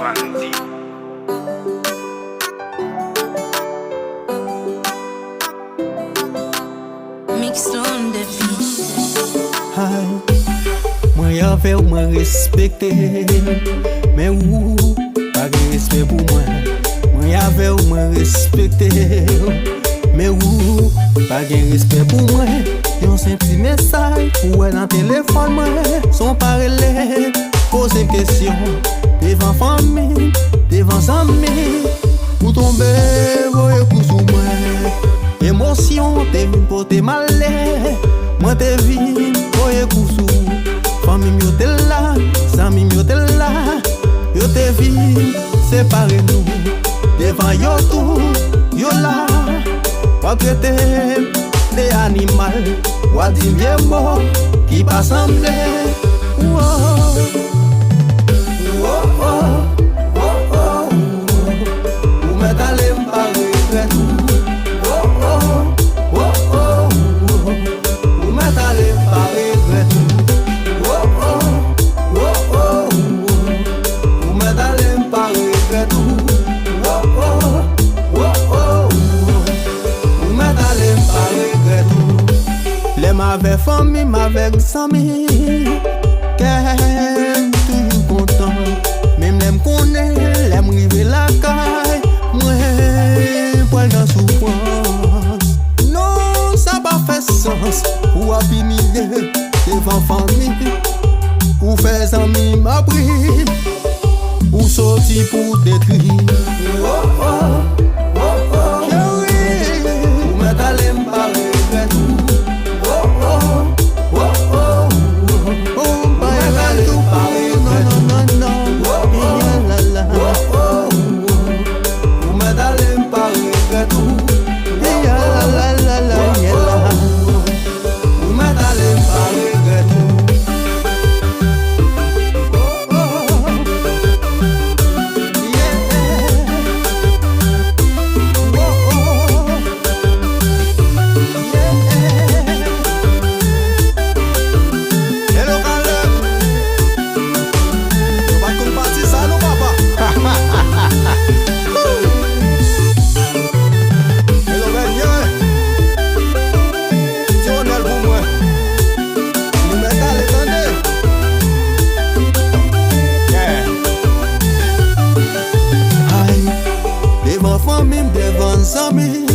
Vanity. Mixed on the Ay, moi y'avais ou moi respecté, mais ou pas de respect pour moi. Moi y'avais ou moi respecté, mais ou pas de respect pour moi. Yon un petit message pour elle dans téléphone moi, son parler, poser une question devant famille, devant amis, pour tomber voyez coup sous moi. Émotion t'es venu porter malheur, moi t'es venu voyez coup sous. Famille m'yo t'es là, amis m'yo t'es là, yo t'es venu séparer nous. Devant yo tout, yo là, pas que t'es des animaux, ou à dire vieux mot qui pas semblé. Oh oh oh oh oh, ou m'est allé m'parler regret. Oh oh oh oh, ou m'est allé m'parler regret. Oh oh oh oh, ou m'est allé m'parler regret. Oh oh oh oh, ou m'est allé m'parler regret. Les m'avait famille, m'avait amis, qu'elle toujours content. Même les m'connait, les m'rive la caille, moi poil dans souffrance. Non, ça pas fait sens, ou à humilier devant famille, ou faire amis m'a pris, ou sorti pour détruire. Oh oh oh oh, chérie, ou m'est allé m'parler regret. Devant famille, devant amis,